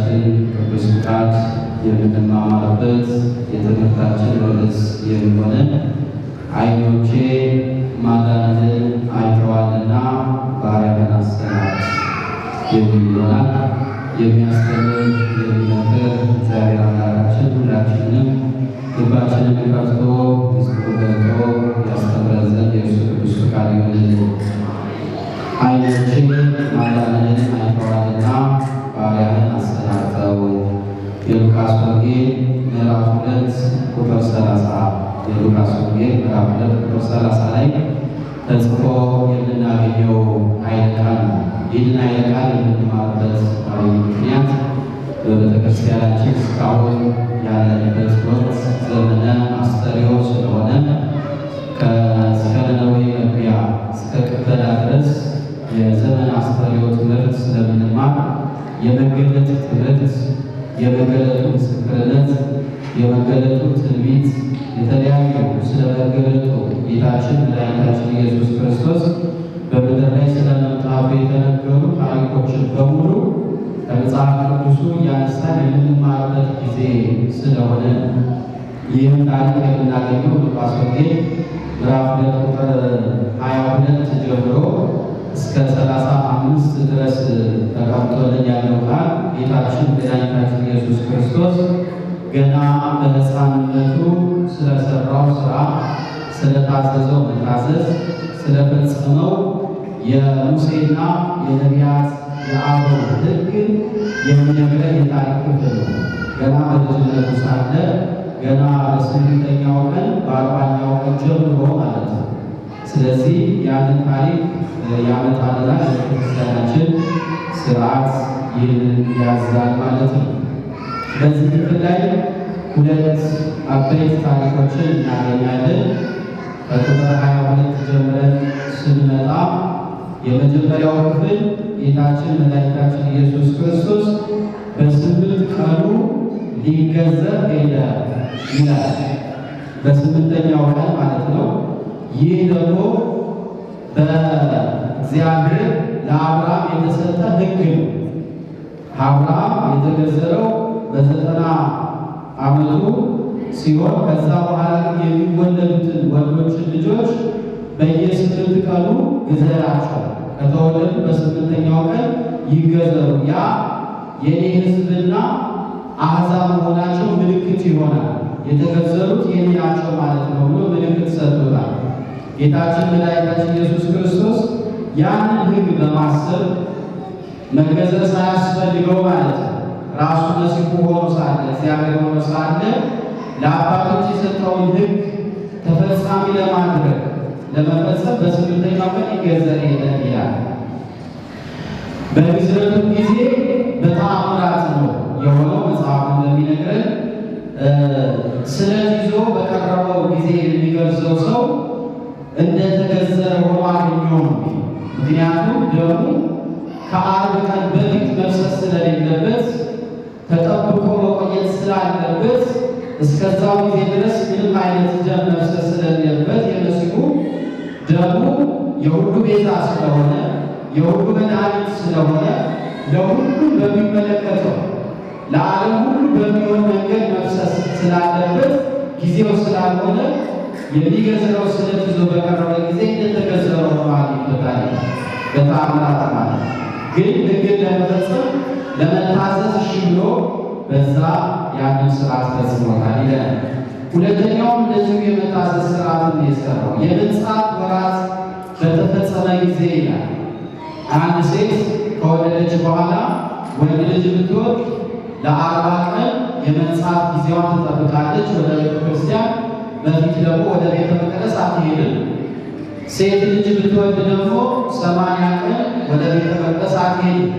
የአምላካችን ቅዱስ ፍቃድ የምንማማርበት የትምህርታችን ርዕስ የሚሆነን ዓይኖቼ ማዳንህን አይተዋልና ባሪያህን አሰናብት የሚል ይሆናል። የሚያስተምር የሚመክር እግዚአብሔር አምላካችን ሁላችንም ልባችንን ከፍቶ ምስጢሩን ገልጦ ያስተምረን ዘንድ የእርሱ ቅዱስ ፍቃድ ይሆንልን። ዓይኖቼ ማዳንህን አይተዋልና ባሪያህን አሰናብተው። የሉቃስ ወንጌል ምዕራፍ 2 ቁጥር 30 የሉቃስ ወንጌል ምዕራፍ 2 ቁጥር 30 ላይ ተጽፎ የምናገኘው ኃይለ ቃል ነው። ይህንን ኃይለ ቃል የምንማርበት ምክንያት በቤተክርስቲያናችን እስካሁን ያለንበት ወቅት ዘመነ አስተርእዮ ስለሆነ እስከ ነነዌ መግቢያ እስከ ቅበላ ድረስ የዘመነ አስተርእዮ ትምህርት ስለምንማር የመገለጥ ትምህርት፣ የመገለጡ ምስክርነት፣ የመገለጡ ትንቢት፣ የተለያዩ ስለ መገለጡ ጌታችን መድኃኒታችን ኢየሱስ ክርስቶስ በምድር ላይ ስለመምጣቱ የተነገሩ ታሪኮችን በሙሉ ከመጽሐፍ ቅዱሱ እያነሳን የምንማርበት ጊዜ ስለሆነ ይህም ታሪክ የምናገኘው ሉቃስ ወንጌል ምዕራፍ 2 ቁጥር 22 ጀምሮ እስከ 35 ድረስ ተቀምጦልን ያለው ቃል ጌታችን መድኃኒታችን ኢየሱስ ክርስቶስ ገና በሕፃንነቱ ስለሰራው ስራ፣ ስለታዘዘው መታዘዝ፣ ስለፈጸመው የሙሴና የነቢያት የአበው ሕግ የሚነግረን የታሪክ ክፍል ነው። ገና በልጅነቱ ሳለ ገና በ8ኛው ቀን በ40ኛው ቀን ጀምሮ ማለት ነው። ስለዚህ ያንን ታሪክ ያመጣልናል። የቤተክርስቲያናችን ስርዓት ይህንን ያዛል ማለት ነው። በዚህ ክፍል ላይ ሁለት አበይት ታሪኮችን እናገኛለን። ከቁጥር 22 ጀምረን ስንመጣ የመጀመሪያው ክፍል ጌታችን መድኃኒታችን ኢየሱስ ክርስቶስ በ8 ቀኑ ሊገዘር ሄደ ይላል። በ8ኛው ቀን ማለት ነው። ይህ ደግሞ በእግዚአብሔር ለአብርሃም የተሰጠ ሕግ ነው። አብርሃም የተገዘረው በ90 ዓመቱ ሲሆን ከዛ በኋላ ግን የሚወለዱትን ወንዶችን ልጆች በየ8 ቀኑ ግዘራቸው፣ ከተወለዱ በ8ኛው ቀን ይገዘሩ፣ ያ የኔ ሕዝብና አሕዛብ መሆናቸው ምልክት ይሆናል፣ የተገዘሩት የኔ ናቸው ማለት ነው ብሎ ምልክት ሰጥቶታል። ጌታችን መድኃኒታችን ኢየሱስ ክርስቶስ ያንን ሕግ በማሰብ መገዘር ሳያስፈልገው ማለት ነው ራሱ መሲሁ ሆኖ ሳለ እግዚአብሔር ሆኖ ሳለ ለአባቶች የሰጠውን ሕግ ተፈጻሚ ለማድረግ ለመፈጸም በ8ኛው ቀን ይገዘር ሄደ ይላል። በግዝረቱ ጊዜ በተአምራት ነው የሆነው። መጽሐፉ እንደሚነግረን ስለት ይዞ በቀረበው ጊዜ የሚገልጸው ሰው እንደተገዘረ ሆኖ አገኘው ነው። ምክንያቱም ደሙ ከ40 ቀን በፊት መፍሰስ ስለሌለበት ተጠብቆ መቆየት ስላለበት እስከዛው ጊዜ ድረስ ምንም አይነት ደም መፍሰስ ስለሌለበት የመሲሁ ደሙ የሁሉ ቤዛ ስለሆነ የሁሉ መድኃኒት ስለሆነ ለሁሉም በሚመለከተው ለዓለም ሁሉ በሚሆን መንገድ መፍሰስ ስላለበት ጊዜው ስላልሆነ የሚገዝረው ስለት ይዞ በቀረበ ጊዜ እንደተገዘረው ነው አግኝቶታል። በተአምራት ማለት ግን ሕግን ለመፈጸም ለመታዘዝ እሺ ብሎ በዛ ያንን ስርዓት ፈጽሞታል ይላል። ሁለተኛውም እንደዚሁ የመታዘዝ ስርዓትን የሰራው የመንጻት ወራት በተፈጸመ ጊዜ ይላል። አንድ ሴት ከወለደች በኋላ ወንድ ልጅ ብትወልድ ለ40 ቀን የመንጻት ጊዜዋን ትጠብቃለች። ወደ ቤተ ክርስቲያን በፊት ደግሞ ወደ ቤተ መቅደስ አትሄድም። ሴት ልጅ ብትወልድ ደግሞ 80 ቀን ወደ ቤተ መቅደስ አትሄድም።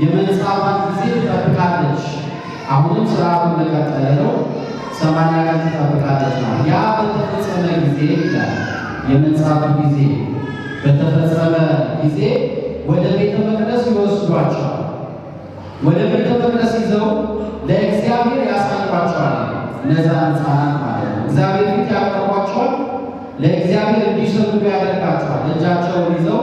የመንጻቷን ጊዜ ትጠብቃለች። አሁንም ስርዓቱን እንደቀጠለ ነው። 80 ቀን ትጠብቃለች ነው። ያ በተፈጸመ ጊዜ ይላል የመንጻቱ ጊዜ በተፈጸመ ጊዜ ወደ ቤተ መቅደስ ይወስዷቸዋል። ወደ ቤተ መቅደስ ይዘው ለእግዚአብሔር ያሳዩቸዋል። እነዛ ሕፃናት ማለት ነው። እግዚአብሔር ፊት ያቀርቧቸዋል። ለእግዚአብሔር እንዲሰግዱ ያደርጋቸዋል። እጃቸውን ይዘው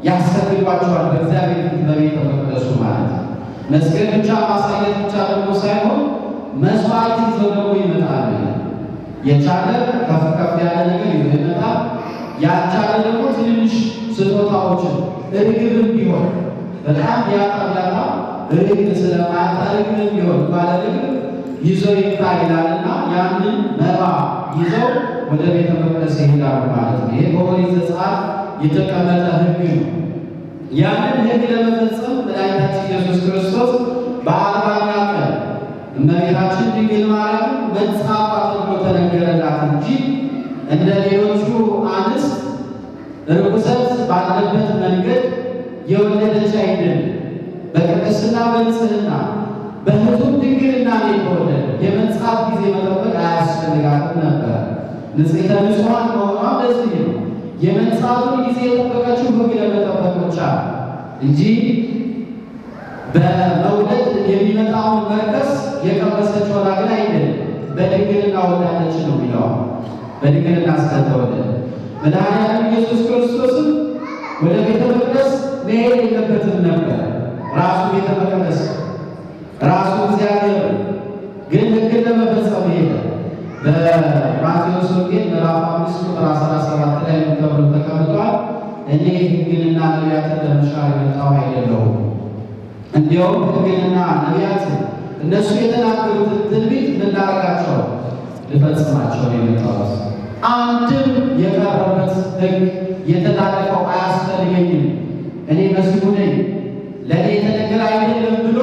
ያሰግዷቸዋል በእግዚአብሔር ፊት በቤተ መቅደሱ ማለት ነው። መስቀል ብቻ ማሳየት ብቻ ደግሞ ሳይሆን መስዋዕት ይዘው ደግሞ ይመጣሉ። የቻለ ከፍ ከፍ ያለ ነገር ይዞ ይመጣል። ያልቻለ ደግሞ ትንንሽ ስጦታዎችን ርግብም ቢሆን በጣም ቢያጣ ርግብ ስለማያጣ ርግብም ቢሆን ባለ ርግብ ይዘው ይምጣ ይላልና ያንን መባ ይዘው ወደ ቤተ መቅደስ ይሄዳሉ ማለት ነው። ይሄ በኦሪት ዘጸአት የተቀመጠ ሕግ ነው። ያንን ሕግ ለመፈጸም መድኃኒታችን ኢየሱስ ክርስቶስ በአርባኛ ቀን እመቤታችን ድንግል ማርያም መጽሐፍ ተብሎ ተነገረላት እንጂ እንደ ሌሎቹ አንስት ርኩሰት ባለበት መንገድ የወለደች አይደለም። በቅድስና በንጽሕና በሕቱም ድንግልና ነው የተወለደ። የመንጻት ጊዜ መጠበቅ አያስፈልጋትም ነበር። ንጽሕተ ንጹሐን መሆኗም ለዚህ ነው። የመንጻቱን ጊዜ የጠበቀችው ሕግ ለመጠበቅ ብቻ እንጂ በመውለድ የሚመጣውን መርከስ የቀመሰችው ግን አይደለም። በድንግልና ወለደች ነው የሚለው። በድንግልና ስለተወለደ መድኃኒዓለም ኢየሱስ ክርስቶስም ወደ ቤተ መቅደስ መሄድ የለበትም ነበር። ራሱ ቤተ መቅደስ ራሱ እግዚአብሔር ግን ሕግን ለመፈጸም ሄደ። በማቴዎስ ወንጌል ምዕራፍ 5 ቁጥር 17 ላይ ተብሎ ተቀምጧል። እኔ ሕግንና ነቢያትን ለመሻር የመጣሁ አይደለሁም፣ እንዲያውም ሕግንና ነቢያትን እነሱ የተናገሩትን ትንቢት ልናደርጋቸው ልፈጽማቸው ነው የመጣሁት። አንድም የቀረበት ሕግ የተላለፈው አያስፈልገኝም፣ እኔ መሲሁ ነኝ፣ ለእኔ የተነገረ አይደለም ብሎ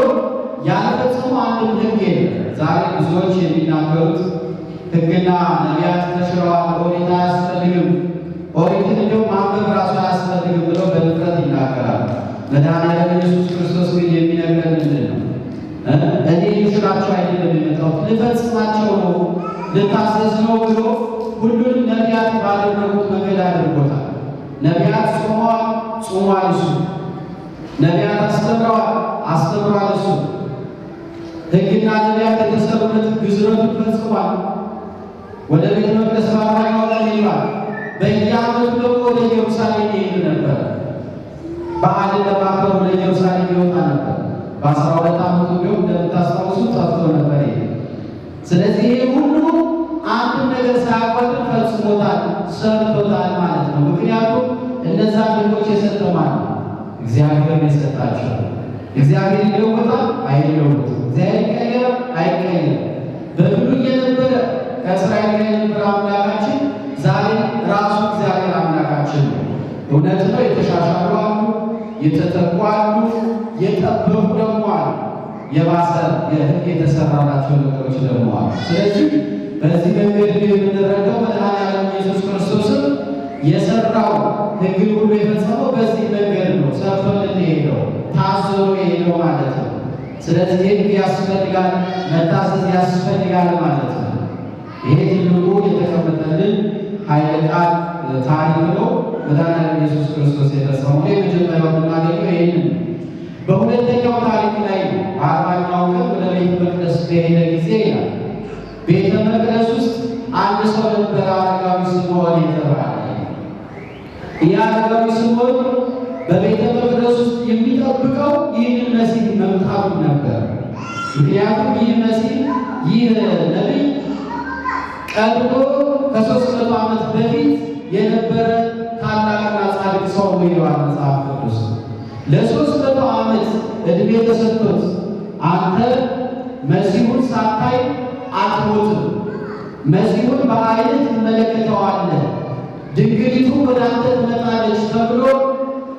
ያልፈጸሙ አንድም ሕግ የለም። ዛሬ ብዙዎች የሚናገሩት ሕግና ነቢያት ተሽረዋል፣ ኦሪት አያስፈልግም፣ ኦሪትን እንዲሁም ማንበብ ራሱ አያስፈልግም ብለው በድፍረት ይናገራል። መድኃኒዓለም ኢየሱስ ክርስቶስ ግን የሚነግረን ምንድን ነው? እኔ ልሽራቸው አይደለም የመጣሁት ልፈጽማቸው ነው፣ ልታዘዝ ነው ብሎ ሁሉንም ነቢያት ባደረጉት መንገድ አድርጎታል። ነቢያት ጾመዋል፣ ጾሟል እሱ። ነቢያት አስተምረዋል፣ አስተምሯል እሱ። ሕግና ነቢያት የተሰሩለት ግዝረቱን ፈጽሟል። ወደ ቤተ መቅደስ በአርባኛው ቀን ይሏል። በየዓመቱ ደግሞ ወደ ኢየሩሳሌም ይሄድ ነበር። በዓልን ለማክበር ወደ ኢየሩሳሌም ይወጣ ነበር። በ12 ዓመቱ ቢሆን እንደምታስታውሱ ጠፍቶ ነበር ይሄ። ስለዚህ ይሄ ሁሉ አንድም ነገር ሳያቋርጥ ፈጽሞታል፣ ሰርቶታል ማለት ነው። ምክንያቱም እነዛ ልጆች የሰጠው ማን ነው? እግዚአብሔር የሰጣቸው። እግዚአብሔር ይለውጣል አይለውጥም? እግዚአብሔር ይቀየራል አይቀየርም? በብሉይ የነበረ ከእስራኤል ጋር የነበረ አምላካችን ዛሬ ራሱ እግዚአብሔር አምላካችን ነው። እውነት ነው። የተሻሻሉ አሉ፣ የተተኩ አሉ፣ የጠበቁ ደግሞ አሉ። የባሰ የሕግ የተሰራላቸው ነገሮች ደግሞ አሉ። ስለዚህ በዚህ መንገድ የምንረዳው መድኃኒዓለም ኢየሱስ ክርስቶስም የሰራው ሕግን ሁሉ የፈጸመው በዚህ መንገድ ነው። ሰርቶልን የሄደው ታዝዞ የሄደው ማለት ነው። ስለዚህ ሕግ ያስፈልጋል፣ መታዘዝ ያስፈልጋል ማለት ነው። ይሄ ትልቁ የተቀመጠልን ኃይለ ቃል ታሪክ ነው። መድኃኒዓለም ኢየሱስ ክርስቶስ የፈጸመው የመጀመሪያው የምናገኘው ይህንን። በሁለተኛው ታሪክ ላይ በአርባኛው ቀን ወደ ቤተ መቅደስ በሄደ ጊዜ ይላል ቤተ መቅደስ ውስጥ አንድ ሰው ነበር፣ አረጋዊ ስምዖን የተባለ። ይህ አረጋዊ ስምዖን በቤተ መቅደስ ውስጥ የሚጠብቀው ይህንን መሲህ መምጣቱን ነበር። ምክንያቱም ይህ መሲህ ይህ ነቢይ ቀድሞ ከ300 ዓመት በፊት የነበረ ታላቅና ጻድቅ ሰው ነው ይለዋል መጽሐፍ ቅዱስ። ለ300 ዓመት ዕድሜ ተሰጥቶት አንተ መሲሁን ሳታይ አትሞትም፣ መሲሁን በዓይንህ ትመለከተዋለህ፣ ድንግሊቱ ወደ አንተ ትመጣለች ተብሎ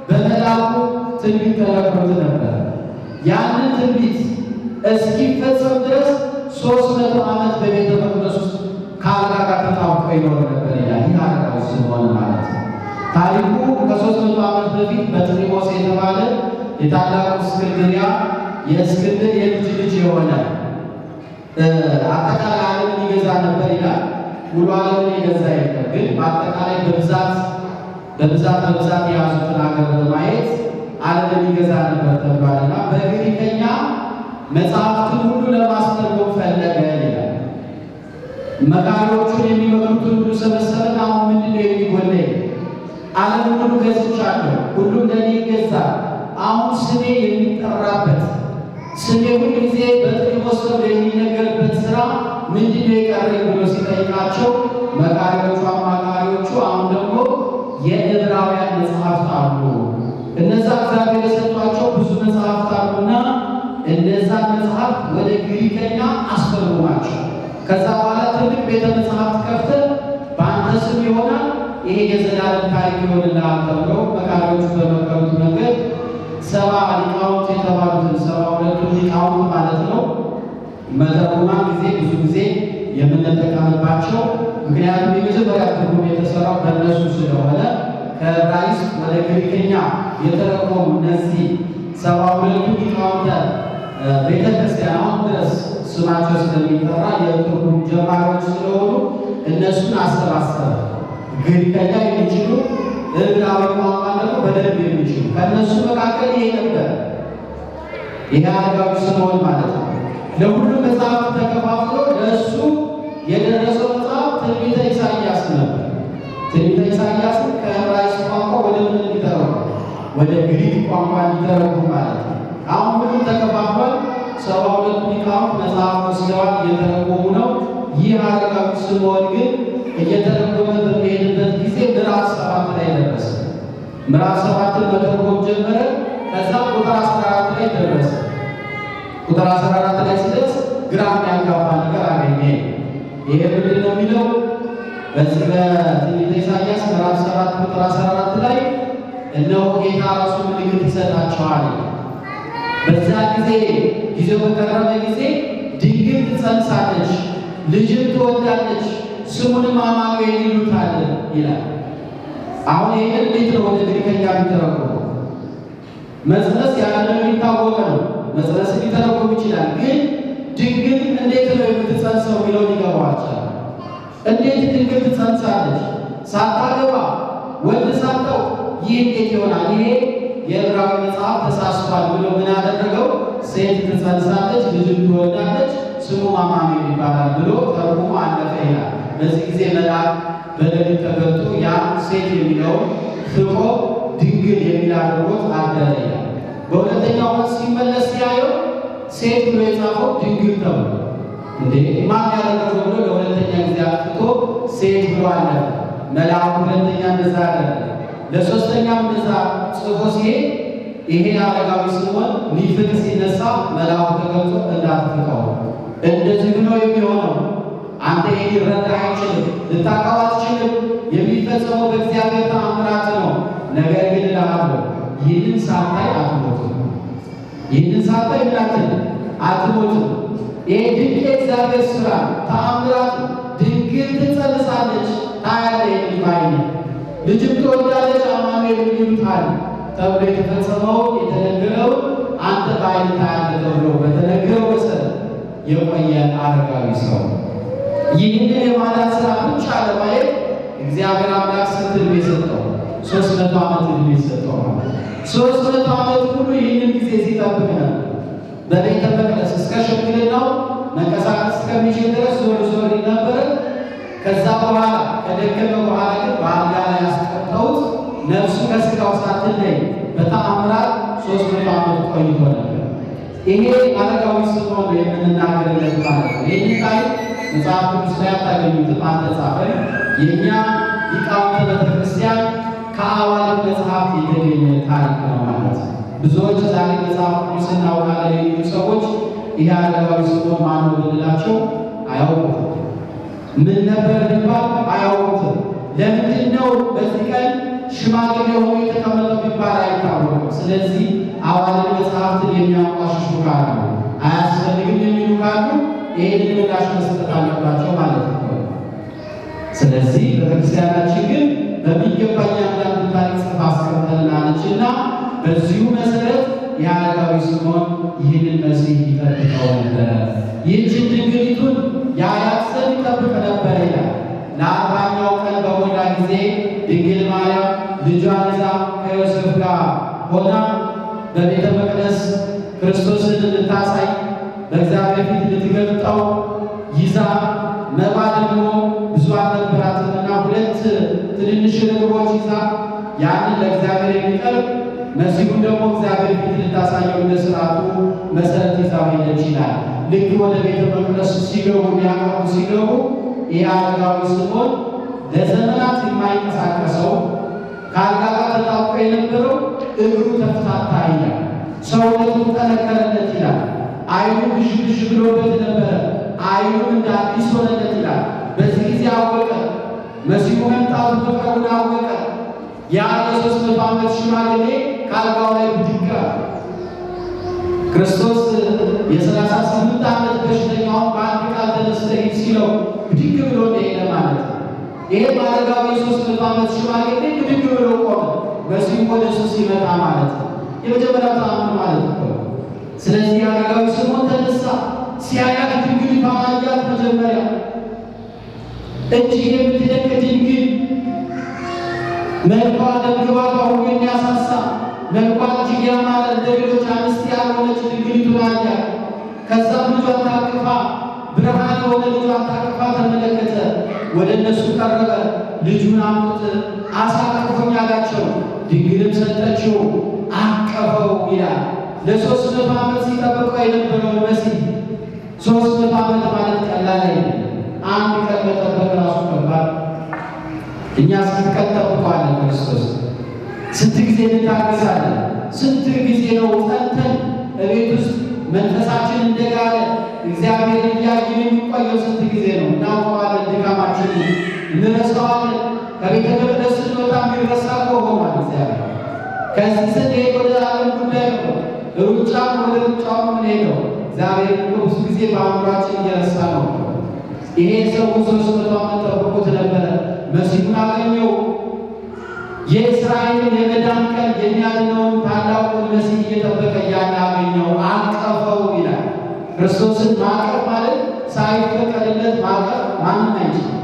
በመልአኩ ትንቢት ተነግሮት ነበር። ያንን ትንቢት እስኪፈጸም ድረስ 300 ዓመት በቤተ መቅደስ ውስጥ ከአልጋ ጋር ተጣብቆ ይኖር ነበር ይላል። ይህ አረጋዊ ስምዖን ማለት ነው። ታሪኩ ከ300 ዓመት በፊት በጥሊሞስ የተባለ የታላቁ እስክንድርያ የእስክንድር የልጅ ልጅ የሆነ አጠቃላይ ዓለምን ይገዛ ነበር ይላል። ሙሉ ዓለምን ይገዛ የለም፣ ግን በአጠቃላይ በብዛት የያዙትን ሀገር በማየት ዓለምን ይገዛ ነበር ተብሏልና በግሪከኛ መጽሐፍትን ሁሉ ለማስተርጎም ፈለገ ይላል። መካሪዎቹን የሚመክሩትን ሁሉ ሰበሰበና አሁን ምንድነው የሚጎለኝ? ዓለምን ሁሉ ገዝቻለሁ፣ ሁሉም ለእኔ ይገዛል። አሁን ስሜ የሚጠራበት ስሜ ሁል ጊዜ በጥቂት ሰው የሚነገርበት ሥራ ምንድነው የቀረኝ ብሎ ሲጠይቃቸው መካሪዎቹ አማካሪዎቹ አሁን ደግሞ የዕብራውያን መጽሐፍት አሉ፣ እነዛ እግዚአብሔር የሰጧቸው ብዙ መጽሐፍት አሉና እነዛ መጽሐፍት ወደ ግሪከኛ አስተርጉማቸው፣ ከዛ በኋላ ትልቅ ቤተ መጽሐፍት ከፍተህ በአንተ ስም ይሆናል፣ ይሄ የዘላለም ታሪክ ይሆንልሃል ተብለው መካሪዎቹ በመከሩት መንገድ 70 ሊቃውንት የተባሉትን 72ቱ ሊቃውንት ማለት ነው መተርጉማን ጊዜ ብዙ ጊዜ የምንጠቀምባቸው፣ ምክንያቱም የመጀመሪያ ትርጉም የተሰራው በእነሱ ስለሆነ ከዕብራይስጥ ወደ ግሪክኛ የተረጎሙ እነዚህ 72ቱ ሊቃውንተ ቤተ ክርስቲያን አሁን ድረስ ስማቸው ስለሚጠራ የትርጉም ጀማሪዎች ስለሆኑ እነሱን አሰባሰበ። ግሪከኛ የሚችሉ ዕብራዊ ቋንቋ ደግሞ በደንብ የሚችሉ ከእነሱ መካከል ይሄ ነበር። ይሄ አረጋዊ ስምዖን ማለት ነው። ለሁሉም መጽሐፍ ተከፋፍሎ ለእሱ የደረሰው መጽሐፍ ትንቢተ ኢሳይያስ ነበር። ትንቢተ ኢሳይያስን ከዕብራይስጥ ቋንቋ ወደ ምን እንዲተረጉም ወደ ግሪክ ቋንቋ እንዲተረጉም ማለት ነው። አሁን ሁሉም ተከፋፍሏል። 72 ሊቃውንት መጽሐፍ ወስደዋል፣ እየተረጎሙ ነው። ይህ አረጋዊ ስምዖን ግን እየተረጎመ በሚሄድበት ጊዜ ምዕራፍ 7 ላይ ደረሰ። ምዕራፍ 7ን መተርጎም ጀመረ። ከዛ ቁጥር 14 ላይ ደረሰ። ቁጥር 14 ላይ ሲደርስ ግራ የሚያጋባ ነገር አገኘ። ይሄ ምንድን ነው የሚለው? በዚህ በትንቢተ ኢሳይያስ ምዕራፍ 7 ቁጥር 14 ላይ እነሆ ጌታ ራሱ ምልክት ይሰጣቸዋል፣ በዛ ጊዜ ጊዜው በቀረበ ጊዜ ድንግል ትጸንሳለች፣ ልጅም ትወልዳለች፣ ስሙንም አማኑኤል ይሉታል ይላል። አሁን ይሄ እንዴት ነው ወደ ግሪከኛ የሚተረጎመው? መጽነስ ያለ የሚታወቅ ነው። መጽነስ ሊተረጎም ይችላል፣ ግን ድንግል እንዴት ነው የምትጸንሰው የሚለው ሊገባው አልቻለም። እንዴት ድንግል ትጸንሳለች ሳታገባ ወንድ ሳታውቅ? ይህ እንዴት ይሆናል? ይሄ የዕብራዊ መጽሐፍ ተሳስቷል ብሎ ምን አደረገው? ሴት ትጸንሳለች፣ ልጅም ትወልዳለች፣ ስሙ አማኑኤል ይባላል ብሎ ተርጉሞ አለፈ ይላል። በዚህ ጊዜ መልአክ በሌሊት ተገልጦ ያን ሴት የሚለውን ፍቆ ድንግል የሚል አድርጎት አደረ ይላል። በሁለተኛው ቀን ሲመለስ ሲያየው ሴት ብሎ የጻፈው ድንግል ተብሎ እንዴ ማን ያደረገው ብሎ ለሁለተኛ ጊዜ አጥፍቶ ሴት ብሎ አለፈ። መልአኩ ሁለተኛ እንደዛ አደረገ። ለሶስተኛም እንደዛ ጽፎ ሲሄድ ይሄ አረጋዊ ስምዖን ሊፍቅ ሲነሳ መልአኩ ተገልጦ እንዳትፍቀው እንደዚህ ብሎ የሚሆነው አንተ ይሄ ሊረዳ አይችልም፣ ልታውቀው አትችልም፣ የሚፈጸመው በእግዚአብሔር ተአምራት ነው። ነገር ግን እልሃለሁ ይህንን ሳታይ አትሞትም። ይህንን ሳታይ ብላትን አትሞትም። ይሄ ድንቅ የእግዚአብሔር ሥራ ተአምራት፣ ድንግል ትጸንሳለች፣ ታያለህ የሚል ባይነ ልጅም ትወልዳለች፣ አማኑኤል ይሉታል ተብሎ የተፈጸመው የተነገረው አንተ በዓይን ታያለህ ተብሎ በተነገረው መሰረት የቆየ አረጋዊ ሰው ይህንን የማዳን ሥራ ብቻ ለማየት እግዚአብሔር አምላክ ስንት ዕድሜ ሰጠው? 300 ዓመት ዕድሜ ሰጠው። 300 ዓመት ሁሉ ይህንን ጊዜ ሲጠብቅ ነበር። በቤተ መቅደስ እስከ ሽምግልናው መንቀሳቀስ እስከሚችል ድረስ ዞር ዞር ነበረ። ከዛ በኋላ ከደከመ በኋላ ግን በአልጋ ላይ ያስቀምጠውት ነፍሱ ከሥጋው ሳትለይ በተአምራት 300 ዓመት ቆይቶ ነበር። ይሄ አረጋዊ ስምዖን ነው የምንናገርለት ማለት ነው። ይህን ታሪክ መጽሐፍ ቅዱስ ላይ አታገኙትም፣ አልተጻፈም። የእኛ ሊቃውንተ ቤተ ክርስቲያን ከአዋልድ መጽሐፍ የተገኘ ታሪክ ነው ማለት ነው። ብዙዎች ዛሬ መጽሐፍ ቅዱስ እናውቃለን የሚሉ ሰዎች ይህ አረጋዊ ስምዖን ማን ነው ብንላቸው አያውቁትም። ምን ነበር ቢባል አያውቁትም። ለምንድን ነው በዚህ ቀን ሽማግሌ ሆኖ የተቀመጠው ቢባል አይታወቅም። ስለዚህ አዋልድ መጽሐፍትን የሚያንቋሽሹ ካሉ አያስፈልግም የሚሉ ካሉ ይህንን ምላሽ መስጠት አለባቸው ማለት ነው። ስለዚህ ቤተክርስቲያናችን ግን በሚገባ እያንዳንዱ ታሪክ ጽፋ አስቀምጠልናለች እና በዚሁ መሰረት የአረጋዊ ስምዖን ይህንን መሲህ ይጠብቀው ነበረ። ይህችን ድንግሊቱን ያያት ዘንድ ይጠብቅ ነበረ ይላል። ለ40ኛው ቀን በሞላ ጊዜ ድንግል ማርያም ልጇን ይዛ ከዮሴፍ ጋር ሆና በቤተ መቅደስ ክርስቶስን ልታሳይ በእግዚአብሔር ፊት ልትገልጠው ይዛ መባ ደግሞ ብዙ አልነበራትምና 2 ትንንሽ ርግቦች ይዛ ያንን ለእግዚአብሔር የሚቀርብ መሲሁን ደግሞ እግዚአብሔር ፊት ልታሳየው እንደ ሥርዓቱ መሰረት ይዛ ሄደች ይላል። ልክ ወደ ቤተ መቅደስ ሲገቡ ሊያቀርቡ ሲገቡ ይህ አረጋዊ ስምዖን ለዘመናት የማይንቀሳቀሰው ከአልጋ ጋር ተጣብቆ የነበረው እግሩ ተፍታታ ይላል። ሰውነቱ ጠነከረለት ይላል። ዓይኑ ብዥብዥ ብሎበት ነበረ፣ ዓይኑም እንደ አዲስ ሆነለት ይላል። በዚህ ጊዜ አወቀ፣ መሲሁ መምጣቱ መቅረቡን አወቀ። ያ የ300 ዓመት ሽማግሌ ከአልጋው ላይ ብድግ አለ። ክርስቶስ የ38 ዓመት በሽተኛውን በአንድ ቃል ተነስተህ ሂድ ሲለው ብድግ ብሎ እንደሄደ ማለት ነው። ይሄ አረጋዊ የ300 ዓመት ሽማግሌ ብድግ ብሎ ቆመ፣ መሲሁ ወደ እሱ ሲመጣ ማለት ነው። የመጀመሪያው ተአምር ማለት ነው። ስለዚህ አረጋዊ ስምዖን ተነሳ፣ ሲያያት ድንግል አያት። መጀመሪያ እጅግ የምትደንቅ ድንግል፣ መልኳ ደምግባቷ ሁሉ የሚያሳሳ፣ መልኳ እጅግ ያማረ እንደ ሌሎች አንስት ያልሆነች ድንግሊቱን አያት። ከዛም ልጇን ታቅፋ ብርሃን የሆነ ልጇን ታቅፋ ተመለከተ። ወደ እነሱ ቀረበ። ልጁን አምጡት አሳቅፉኝ አላቸው። ድንግልም ሰጠችው፣ አቀፈው ይላል። ለ300 ዓመት ሲጠብቀው የነበረው መሲህ 300 ዓመት ማለት ቀላል አይደለም። አንድ ቀን መጠበቅ ራሱ ከባድ። እኛ ስንት ቀን ጠብቀዋለን? ክርስቶስ ስንት ጊዜ እንታገሳለን? ስንት ጊዜ ነው ጸንተን እቤት ውስጥ መንፈሳችን እንደጋለ እግዚአብሔር እያየን የሚቆየው? ስንት ጊዜ ነው? እናውቀዋለን፣ ድካማችን እንረሳዋለን። ከቤተ መቅደስ ስንወጣ የሚረሳ እኮ ሆኗል እግዚአብሔር። ከዚህ ስንሄድ ወደ ዓለም ጉዳይ ነው፣ ሩጫም ወደ ሩጫው ምን ሄደው እግዚአብሔር ብዙ ጊዜ በአእምሯችን እየረሳ ነው። ይሄ ሰው 300 ዓመት ጠብቆት ነበረ። መሲሁን አገኘው። የእስራኤልን የመዳን ቀን የሚያድነውን ታላቁን መሲህ እየጠበቀ እያለ አገኘው፣ አቀፈው ይላል። ክርስቶስን ማቀፍ ማለት ሳይፈቀድለት ማቀፍ ማንም አይችልም።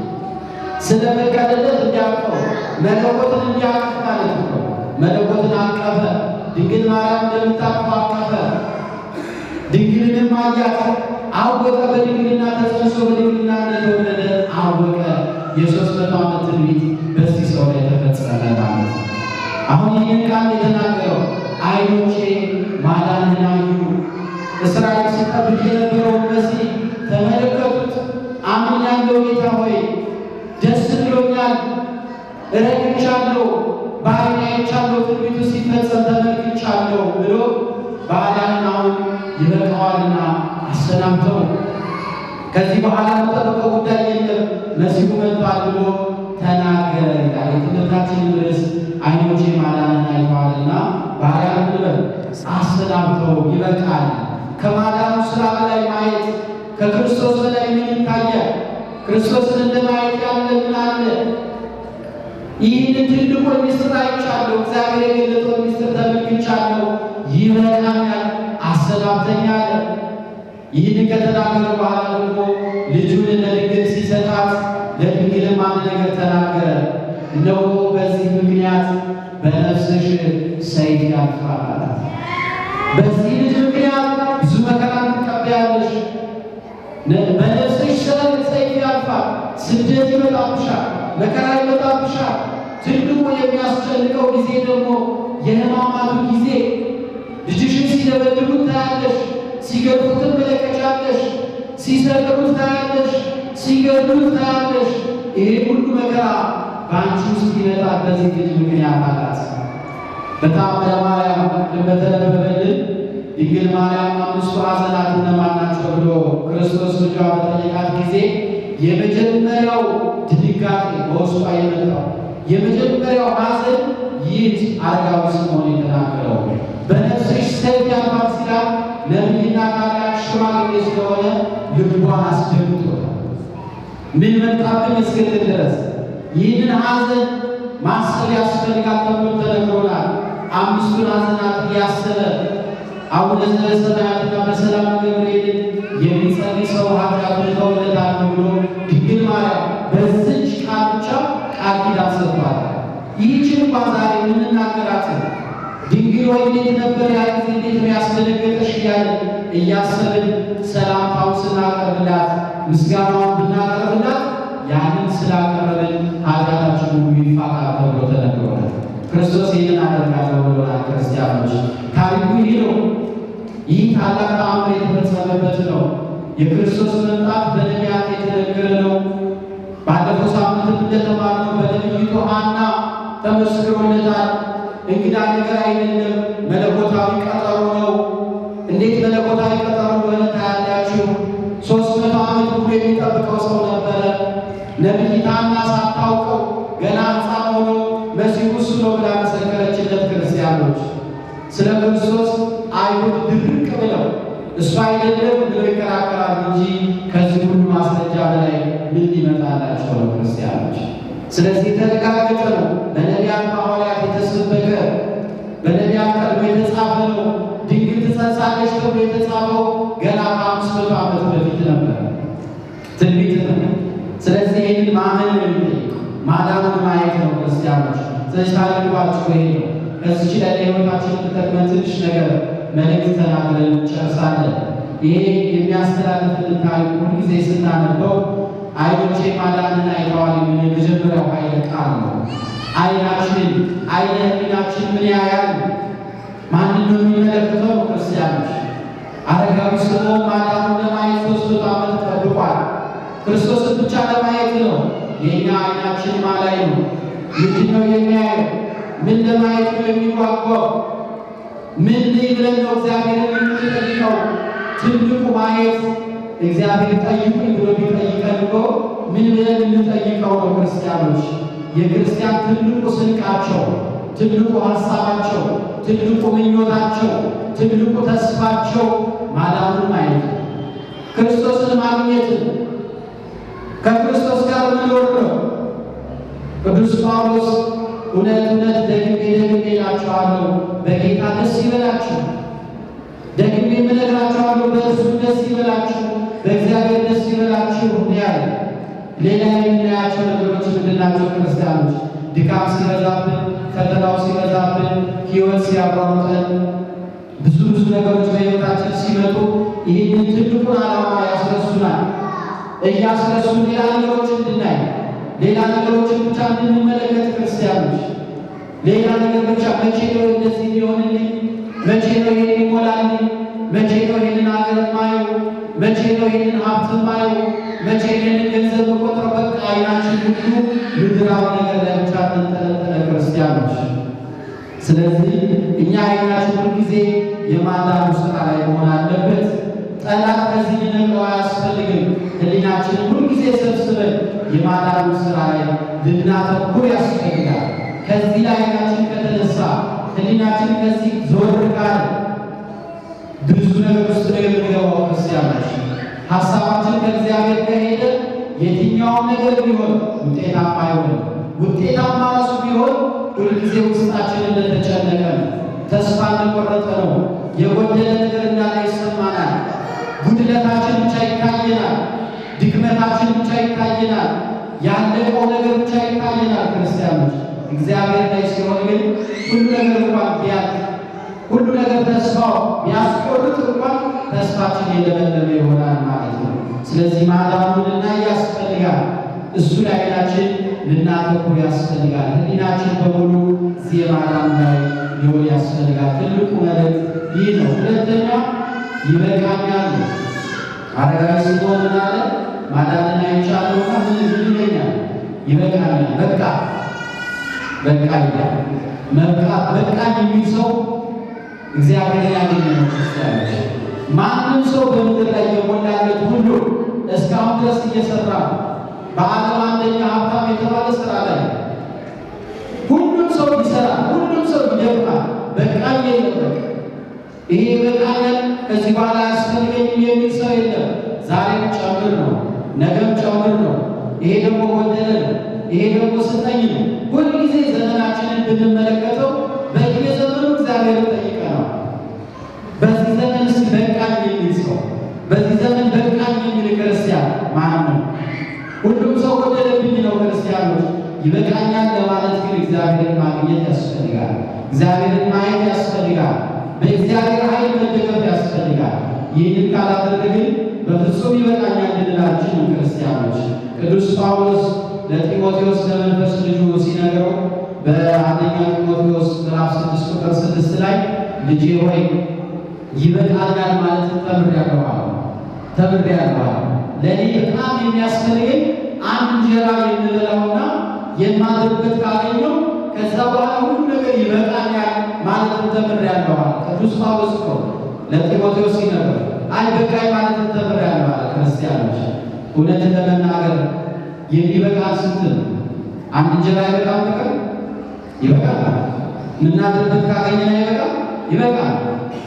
ስለፈቀደለት እንዲያቅፈው መለኮትን እንዲያቅፍ ማለት ነው። መለኮትን አቀፈ። ድንግል ማርያም እንደምታቅፍ አቀፈ። ድንግልንም አያት፣ አወቀ። በድንግልና ተጸንሶ በድንግልና እንደተወለደ አወቀ። የ300 ዓመት ትንቢት በዚህ ሰው ላይ ተፈጸመ ማለት ነው። አሁን ይህን ቃል የተናገረው ዓይኖቼ ማዳንህን አዩ። እስራኤል ሲጠብቅ የነበረውን መሲህ ተመለከቱት። አምኛለሁ ጌታ ሆይ፣ ደስ ብሎኛል፣ ረክቻለሁ፣ በዓይኔ አይቻለሁ፣ ትንቢቱ ሲፈጸም ተመልክቻለሁ ብሎ ባሪያህን አሁን ይበቃዋልና አሰናብተው፣ ከዚህ በኋላ የምጠብቀው ጉዳይ የለም፣ መሲሁ መጥቷል ብሎ ተናገረ ይላል። የትምህርታችንን ርዕስ ዓይኖቼ ማዳንን አይተዋልና ባሪያህን ልበል አሰናብተው፣ ይበቃል። ከማዳኑ ሥራ በላይ ማየት ከክርስቶስ በላይ ምን ይታያል? ክርስቶስን እንደ ማየት ያለ ምን አለ? ይህንን ትልቁን ምስጢር አይቻለሁ፣ እግዚአብሔር የገለጠውን ምስጢር ተመልክቻለሁ፣ ይበቃኛል፣ አሰናብተኝ አለ። ይህን ከተናገረ በኋላ ደግሞ ልጁን ለድንግል ሲሰጣት ለድንግልም አንድ ነገር ተናገረ። እነሆ በዚህ ምክንያት በነፍስሽ ሰይፍ ያልፋል አላት። በዚህ ልጅ ምክንያት ብዙ መከራ ትቀበያለሽ፣ በነፍስሽ ሰይፍ ያልፋል። ስደት ይመጣብሻል፣ መከራ ይመጣብሻል። ትልቁ የሚያስጨንቀው ጊዜ ደግሞ የሕማማቱ ጊዜ። ልጅሽን ሲደበድቡት ታያለሽ፣ ሲገርፉት ትመለከቻለሽ፣ ሲሰቅሉት ታያለሽ፣ ሲገድሉት ታያለሽ። ይሄ ሁሉ መከራ በአንቺ ውስጥ ይመጣል በዚህ ልጅ ምክንያት አላት። በተአምረ ማርያም እንደተነበበልን ድንግል ማርያም 5ቱ ሐዘናት እነማን ናቸው ብሎ ክርስቶስ ልጇ በጠየቃት ጊዜ የመጀመሪያው ድንጋጤ በውስጧ የመጣው የመጀመሪያው ሐዘን ይህ አረጋዊ ስምዖን የተናገረው በነፍስሽ ሰይፍ ያልፋል ሲላት ነቢይና ታላቅ ሽማግሌ ስለሆነ ልቧን አስደንግጦታል። ምን መጣብን እስክትል ድረስ ይህንን ሐዘን ማሰብ ያስፈልጋል ተብሎ ተነግሮናል። 5ቱን ሐዘናት እያሰበ አቡነ ዘበሰማያትና በሰላም ገብርኤልን የሚጸልይ ሰው ኃጢአቱን ይተውለታል ብሎ ድንግል ማርያም በዚች ቃል ብቻ ቃል ኪዳን ሰጥቷል። ይህችን እንኳን ዛሬ የምንናገራትን ድንግል ወይ እንዴት ነበር ያ ጊዜ እንዴት ነው ያስደነገጠሽ እያለን እያሰብን ሰላምታውን ስናቀርብላት ምስጋናውን ብናቀርብላት ያንን ስላቀረብን ኃጢአታችን ሁሉ ይፋቃል ተብሎ ተነግሮናል። ክርስቶስ ይህንን አደርጋለሁ ብሎናል። ክርስቲያኖች ታሪኩ ይህ ነው። ይህ ታላቅ ተአምር የተፈጸመበት ነው። የክርስቶስ መምጣት በነቢያት የተነገረ ነው። ባለፈው ሳምንት እንደተማርነው በነቢይቱ ሐና ተመስክሮለታል። እንግዳ ነገር አይደለም፣ መለኮታዊ ቀጠሮ ነው። እንዴት መለኮታዊ ቀጠሮ እንደሆነ ታያላችሁ። 300 ዓመት ሙሉ የሚጠብቀው ሰው ነበረ። ነቢይት ሐና ሳታውቀው ገና ሕፃን ሆኖ መሲሁ እሱ ነው ብላ መሰከረችለት። ክርስቲያኖች ስለ ክርስቶስ አይሁድ ድርቅ ብለው እሱ አይደለም ብለው ይከራከራሉ እንጂ ከዚህ ሁሉ ማስረጃ በላይ ምን ሊመጣላቸው ነው? ክርስቲያኖች ስለዚህ የተረጋገጠ ነው። በነቢያት በሐዋርያት የተሰበከ በነቢያት ቀድሞ የተጻፈ ነው። ድንግል ትጸንሳለች ተብሎ የተጻፈው ገና ከ500 ዓመት በፊት ነበር። ትንቢት ነው። ስለዚህ ይህንን ማመን ነው የሚጠይቀው፣ ማዳኑን ማየት ነው። ክርስቲያኖች ስለዚህ ታሪኳችሁ ይሄ ነው። ከዚች ላይ ለሕይወታችን የምትጠቅመን ትንሽ ነገር መልእክት ተናግረን እንጨርሳለን። ይሄ የሚያስተላልፍልን ታሪክ ሁልጊዜ ስናነበው ዓይኖቼ ማዳንን አይተዋል የሚል የመጀመሪያው ኃይለ ቃል ነው። ዓይናችን ዓይነ ሕሊናችን ምን ያያል? ማንን ነው የሚመለከተው? ክርስቲያኖች አረጋዊ ስምዖን ማዳኑን ለማየት 300 ዓመት ጠብቋል። ክርስቶስን ብቻ ለማየት ነው። የእኛ ዓይናችን ማላይ ነው። ምንድን ነው የሚያየው? ምን ለማየት ነው የሚጓጓው? ምን ብለን ነው እግዚአብሔርን የምንጠይቀው? ትልቁ ማየት እግዚአብሔር ጠይቁኝ ብሎ ቢጠይቀን እኮ ምን ብለን እንጠይቀው ነው? ክርስቲያኖች የክርስቲያን ትልቁ ስንቃቸው፣ ትልቁ ሀሳባቸው፣ ትልቁ ምኞታቸው፣ ትልቁ ተስፋቸው ማዳኑን ማየት፣ ክርስቶስን ማግኘት፣ ከክርስቶስ ጋር መኖር ነው። ቅዱስ ጳውሎስ እውነት እውነት ደግሜ ደግሜ እላችኋለሁ በጌታ ደስ ይበላችሁ፣ ደግሜ እነግራችኋለሁ በእርሱ ደስ ይበላችሁ፣ በእግዚአብሔር ደስ ይበላችሁ ያለ። ሌላ የምናያቸው ነገሮች ምንድን ናቸው? ክርስቲያኖች ድካም ሲበዛብን፣ ፈተናው ሲበዛብን፣ ሕይወት ሲያሯሩጠን፣ ብዙ ነገሮች በሕይወታችን ሲመጡ ይህንን ትልቁን ዓላማ ያስረሱናል። እያስረሱን ሌላ ነገሮች እንድናይ፣ ሌላ ነገሮችን ብቻ እንድንመለከት ክርስቲያኖች ሌላ ነገር ብቻ መቼ ነው እንደዚህ ሊሆንልኝ? መቼ ነው ይሄን ይሞላልኝ? መቼ ነው ይሄንን ሀገር ማየው? መቼ ነው ይሄንን ሀብት ማየው? መቼ ይሄንን ገንዘብ ቆጥረው? በቃ ዓይናችን ሁሉ ምድራዊ ነገር ላይ ብቻ ተንጠለጠለ ክርስቲያኖች። ስለዚህ እኛ ዓይናችን ሁልጊዜ የማዳኑ ስራ ላይ መሆን አለበት። ጠላት ከዚህ ሊነቅለው አያስፈልግም። ሕሊናችንን ሁልጊዜ ሰብስበን የማዳኑ ስራ ላይ ልናተኩር ያስፈልጋል። ከዚህ ላይ ዓይናችን ከተነሳ ሕሊናችን ከዚህ ዞር ካለ ብዙ ነገር ውስጥ ነው የምንገባው ክርስቲያኖች። ሀሳባችን ከእግዚአብሔር ከሄደ የትኛውም ነገር ቢሆን ውጤታማ አይሆንም። ውጤታማ ራሱ ቢሆን ሁልጊዜ ውስጣችን እንደተጨነቀ ነው፣ ተስፋ እንደቆረጠ ነው፣ የጎደለ ነገር እንዳለ ይሰማናል። ጉድለታችን ብቻ ይታየናል፣ ድክመታችን ብቻ ይታየናል፣ ያለቀው ነገር ብቻ ይታየናል። ክርስቲያኖች እግዚአብሔር ላይ ሲሆን ግን ሁሉ ነገር እንኳን ቢያልቅ፣ ሁሉ ነገር ተስፋው ቢያስቆርጥ እንኳን ተስፋችን የለመለመ ይሆናል ማለት ነው። ስለዚህ ማዳኑን ልናይ ያስፈልጋል። እሱ ላይ ዓይናችን ልናተኩር ያስፈልጋል። ሕሊናችን በሙሉ እዚህ ማዳኑ ላይ ሊሆን ያስፈልጋል። ትልቁ መልእክት ይህ ነው። ሁለተኛ ይበቃኛል። አረጋዊ ስምዖን ምን አለ? ማዳንን አይቻለሁና ምን ይለኛል? ይበቃኛል። በቃ ይላል። በቃኝ የሚል ሰው እግዚአብሔርን ያገኘ ነው። ክርስቲያኖች ማንም ሰው በምድር ላይ የሞላለት ሁሉ እስካሁን ድረስ እየሰራ በዓለም አንደኛ ሀብታም የተባለ ስራ ላይ ሁሉም ሰው ይሰራል፣ ሁሉም ሰው ይደክማል። በቃኝ የለም። ይሄ በቃኛል ከዚህ በኋላ አያስፈልገኝም የሚል ሰው የለም። ዛሬም ጨምር ነው፣ ነገም ጨምር ነው፣ ይሄ ደግሞ ጎደለ ነው፣ ይሄ ደግሞ ስጠኝ ነው። ሁልጊዜ ዘመናችንን ብንመለከተው በየዘመኑ እግዚአብሔር ጠይቀናል። በዚህ ዘመን እስኪ በቃኝ የሚል ሰው፣ በዚህ ዘመን በቃኝ የሚል ክርስቲያን ማን ነው? ሁሉም ሰው ጎደለብኝ ነው። ክርስቲያኖች ይበቃኛል ለማለት ግን እግዚአብሔርን ማግኘት ያስፈልጋል። እግዚአብሔርን ማየት ያስፈልጋል። በእግዚአብሔር ኃይል መደገፍ ያስፈልጋል። ይህንን ካላደረግን በፍጹም ይበቃኛል ልንላችን ክርስቲያኖች። ቅዱስ ጳውሎስ ለጢሞቴዎስ ለመንፈስ ልጁ ሲነግረው በአንደኛ ጢሞቴዎስ ምዕራፍ 6 ቁጥር 6 ላይ ልጄ ሆይ ይበቃኛል ማለት ተምሬአለሁ። ለእኔ በጣም የሚያስፈልገኝ አንድ እንጀራ የምበላውና የማድርበት ካገኘው ከዛ በኋላ ሁሉ ነገር ይበቃኛል ማለት ተምሬአለሁ። ቅዱስ ጳውሎስ ነው ለጢሞቴዎስ ሲነግረው በቃኝ ማለት ተምሬአለሁ። ክርስቲያኖች እውነትን ለመናገር የሚበቃ ስንት ነው? አንድ እንጀራ ይበቃል? ይበቃል። የምናድርበት ካገኘን ይበቃል።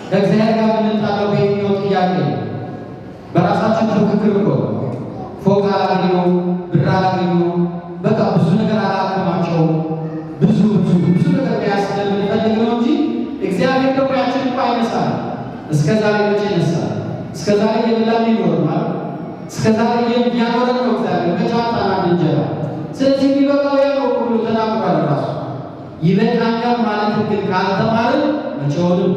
ከእግዚአብሔር ጋር የምንጣለው በየትኛው ጥያቄ? በራሳችን ፉክክር እኮ ፎቅ አላገኘው፣ ብር አላገኘው፣ በቃ ብዙ ነገር አላከማቸው፣ ብዙ ነገር ቢያስ ስለምንፈልግ ነው እንጂ እግዚአብሔር ደግሞ ያችን እኮ አይነሳል። እስከ ዛሬ መቼ ይነሳል? እስከ ዛሬ የበላን ይኖር ማለት እስከ ዛሬ የሚያኖረን ነው እግዚአብሔር በቻጣና እንጀራ። ስለዚህ የሚበቃው ያለው ሁሉ ተናግሯል ራሱ። ይበቃኛል ማለት ግን ካልተማርን መቼውንም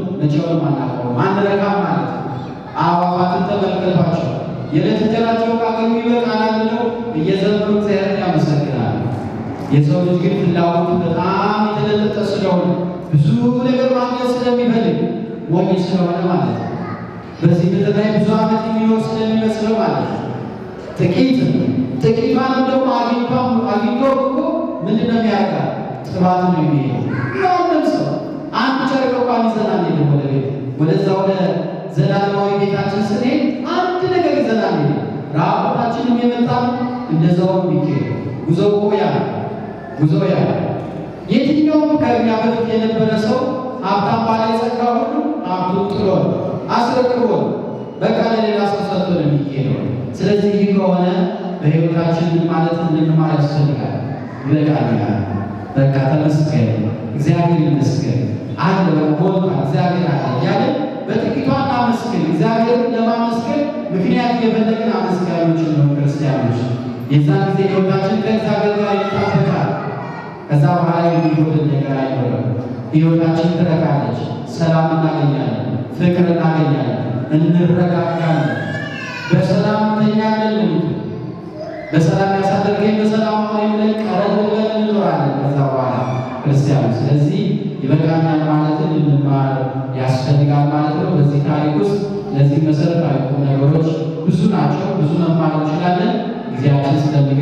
አናውቀውም፣ አንረካም ማለት ነው። አዕዋፋትን ተመልከቷቸው፣ የዕለት እንጀራቸውን ካገኙ ይበቃናል ብለው እየዘመሩ እግዚአብሔርን ያመሰግናሉ። የሰው ልጅ ግን ፍላጎቱ በጣም የተለጠጠ ስለሆነ ብዙ ነገር ማግኘት ስለሚፈልግ ሞኝ ስለሆነ ማለት ነው። በዚህ ምድር ላይ ብዙ ዓመት የሚኖር ስለሚመስለው ማለት ነው። ጥቂቷንም ደግሞ አግኝቶ እኮ ምንድን ነው የሚያደርጋል? ጥባት ነው የሚሄደው። ማንም ሰው አንድ ጨርቅ እንኳን ይዘናል ሄደ ወደ ቤት ወደዛ ወደ ዘላለማዊ ቤታችን ስንሄድ አንድ ነገር ይዘናል ሄደ። ራቁታችንም የመጣ እንደዛው የሚሄድ ጉዞ ያ የትኛውም ከእኛ በፊት የነበረ ሰው ሀብታም ባለጸጋ ሁሉ ሀብቱን ጥሎ አስረክቦ በቃ ለሌላ ሰው ሰጥቶ ነው የሚሄደው። ስለዚህ ይህ ከሆነ በሕይወታችን ማለት እንድንማር ያስፈልጋል። ይበቃኛል፣ በቃ ተመስገን፣ እግዚአብሔር ይመስገን አለ በሞልቷል፣ እግዚአብሔር አለ እያለን በጥቂቷ እናመስግን። እግዚአብሔርን ለማመስገን ምክንያት የፈለግን አመስጋኞችን ነው ክርስቲያኖች። የዛን ጊዜ ሕይወታችን ከእግዚአብሔር ጋር ይጣበቃል። ከዛ በኋላ የሚጎድል ነገር አይኖርም። ሕይወታችን ትረካለች፣ ሰላም እናገኛለን፣ ፍቅር እናገኛለን፣ እንረጋጋለን፣ በሰላም እንተኛለን። በሰላም ያሳደርገኝ በሰላም ሆነ ብለን ቀረብ ብለን እንኖራለን ከዛ በኋላ ክርስቲያኖች። ስለዚህ ይበቃኛል ማለትን እንማር ያስፈልጋል ማለት ነው። በዚህ ታሪክ ውስጥ እነዚህ መሰረታዊ ነገሮች ብዙ ናቸው። ብዙ መማር እንችላለን። ጊዜያችን ስለሚገ